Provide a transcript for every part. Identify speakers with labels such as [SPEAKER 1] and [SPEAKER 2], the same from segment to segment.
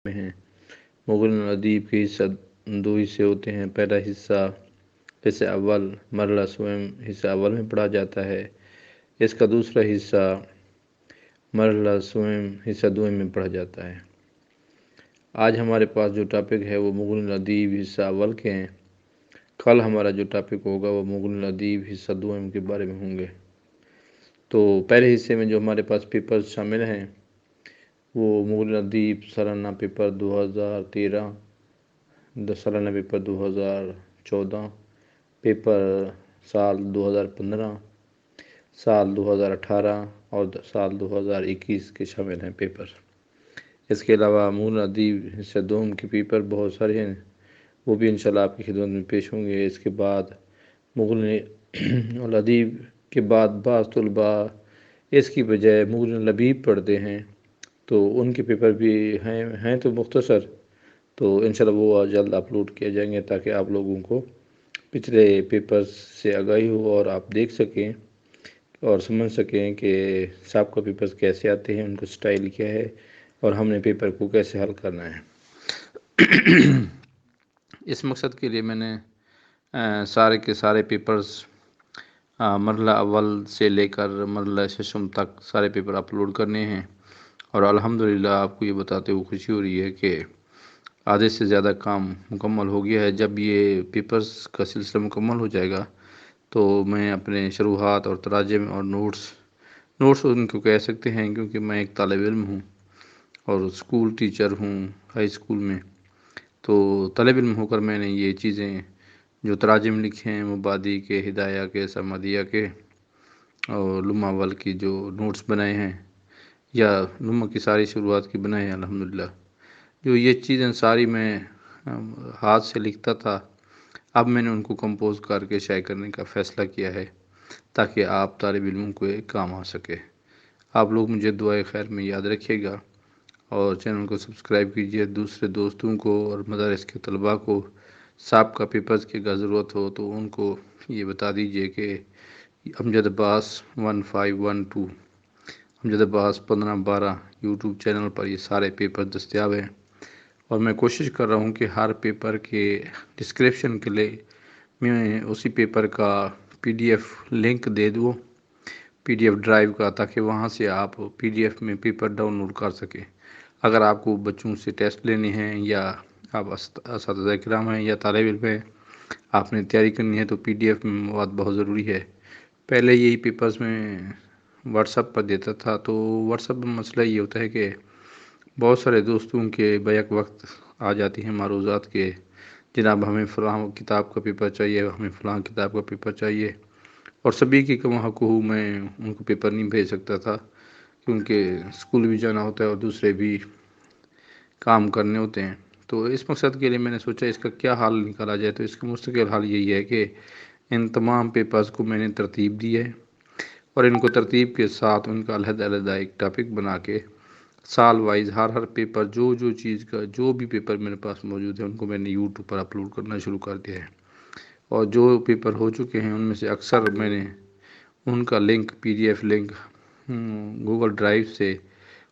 [SPEAKER 1] میں ہیں۔ مغل ادیب کے حصہ 2 حصے ہوتے ہیں۔ پہلا حصہ حصہ اول مرحلہ سوئم حصہ اول میں پڑھا جاتا ہے۔ اس کا دوسرا حصہ مرحلہ سوئم حصہ دوئم میں پڑھا جاتا ہے۔ آج ہمارے پاس جو ٹاپک ہے وہ مغل ادیب حصہ اول کے ہیں۔ کل ہمارا جو ٹاپک ہوگا وہ مغل ادیب حصہ دوئم کے بارے میں ہوں گے۔ تو پہلے حصے میں جو ہمارے پاس پیپرز شامل ہیں وہ مغل ادیب سالانہ پیپر 2013، سالانہ پیپر 2014، پیپر سال 2015، سال 2018 اور سال 2021 کے شامل ہیں پیپر۔ اس کے علاوہ مغل ادیب حصہ دوم کے پیپر بہت سارے ہیں، وہ بھی انشاءاللہ آپ کی خدمت میں پیش ہوں گے۔ اس کے بعد مغل ادیب کے بعد بعض طلباء اس کی بجائے مغل لبیب پڑھتے ہیں، تو ان کے پیپر بھی ہیں تو مختصر، تو انشاءاللہ وہ جلد اپلوڈ کیے جائیں گے تاکہ آپ لوگوں کو پچھلے پیپرز سے آگاہی ہو اور آپ دیکھ سکیں اور سمجھ سکیں کہ سابقہ پیپرز کیسے آتے ہیں، ان کا سٹائل کیا ہے اور ہم نے پیپر کو کیسے حل کرنا ہے۔ اس مقصد کے لیے میں نے سارے کے سارے پیپرز مرحلہ اول سے لے کر مرحلہ ششم تک سارے پیپر اپلوڈ کرنے ہیں، اور الحمدللہ آپ کو یہ بتاتے ہوئے خوشی ہو رہی ہے کہ آدھے سے زیادہ کام مکمل ہو گیا ہے۔ جب یہ پیپرز کا سلسلہ مکمل ہو جائے گا تو میں اپنے شروحات اور تراجم اور نوٹس ان کو کہہ سکتے ہیں، کیونکہ میں ایک طالب علم ہوں اور اسکول ٹیچر ہوں ہائی اسکول میں، تو طالب علم ہو کر میں نے یہ چیزیں جو تراجم لکھے ہیں مبادی کے، ہدایہ کے، سمدیہ کے اور لمحہ اول کی جو نوٹس بنائے ہیں یا لمحہ کی ساری شروعات کی بنائے ہیں، الحمدللہ جو یہ چیزیں ساری میں ہاتھ سے لکھتا تھا، اب میں نے ان کو کمپوز کر کے شائع کرنے کا فیصلہ کیا ہے تاکہ آپ طالب علموں کو ایک کام آ سکے۔ آپ لوگ مجھے دعائے خیر میں یاد رکھیے گا اور چینل کو سبسکرائب کیجئے۔ دوسرے دوستوں کو اور مدارس کے طلباء کو سابقہ پیپرز کی اگر ضرورت ہو تو ان کو یہ بتا دیجئے کہ امجد عباس 1512 امجد عباس 1512 یوٹیوب چینل پر یہ سارے پیپر دستیاب ہیں، اور میں کوشش کر رہا ہوں کہ ہر پیپر کے ڈسکرپشن کے لیے میں اسی پیپر کا PDF لنک دے دوں، PDF ڈرائیو کا، تاکہ وہاں سے آپ PDF میں پیپر ڈاؤن لوڈ کر سکیں۔ اگر آپ کو بچوں سے ٹیسٹ لینے ہیں یا آپ اساتذہ کرام ہیں یا طالب علم ہیں، آپ نے تیاری کرنی ہے، تو PDF میں مواد بہت ضروری ہے۔ پہلے یہی پیپرز میں واٹس ایپ پر دیتا تھا، تو واٹس ایپ میں مسئلہ یہ ہوتا ہے کہ بہت سارے دوستوں کے بیک وقت آ جاتی ہیں معروضات کے جناب ہمیں فلاں کتاب کا پیپر چاہیے، ہمیں فلاں کتاب کا پیپر چاہیے، اور سبھی کی کما حق ہوں میں ان کو پیپر نہیں بھیج سکتا تھا، کیونکہ اسکول بھی جانا ہوتا ہے اور دوسرے بھی کام کرنے ہوتے ہیں۔ تو اس مقصد کے لیے میں نے سوچا اس کا کیا حل نکالا جائے، تو اس کا مستقل حل یہی ہے کہ ان تمام پیپرز کو میں نے ترتیب دی ہے، اور ان کو ترتیب کے ساتھ ان کا علیحدہ علیحدہ ایک ٹاپک بنا کے سال وائز ہر پیپر جو چیز کا جو بھی پیپر میرے پاس موجود ہے ان کو میں نے یوٹیوب پر اپلوڈ کرنا شروع کر دیا ہے، اور جو پیپر ہو چکے ہیں ان میں سے اکثر میں نے ان کا link PDF link Google drive سے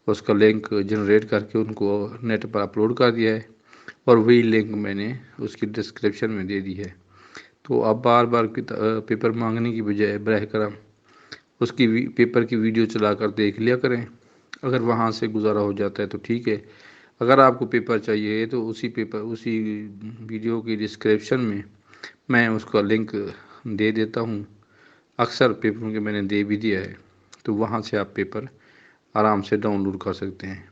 [SPEAKER 1] اس کا لنک جنریٹ کر کے ان کو نیٹ پر اپلوڈ کر دیا ہے، اور وہی لنک میں نے اس کی ڈسکرپشن میں دے دی ہے۔ تو آپ بار بار پیپر مانگنے کی بجائے براہ کرم اس کی پیپر کی ویڈیو چلا کر دیکھ لیا کریں۔ اگر وہاں سے گزارا ہو جاتا ہے تو ٹھیک ہے، اگر آپ کو پیپر چاہیے تو اسی ویڈیو کی ڈسکرپشن میں اس کا لنک دے دیتا ہوں۔ اکثر پیپروں کے میں نے دے بھی دیا ہے، تو وہاں سے آپ پیپر آرام سے ڈاؤن لوڈ کر سکتے ہیں۔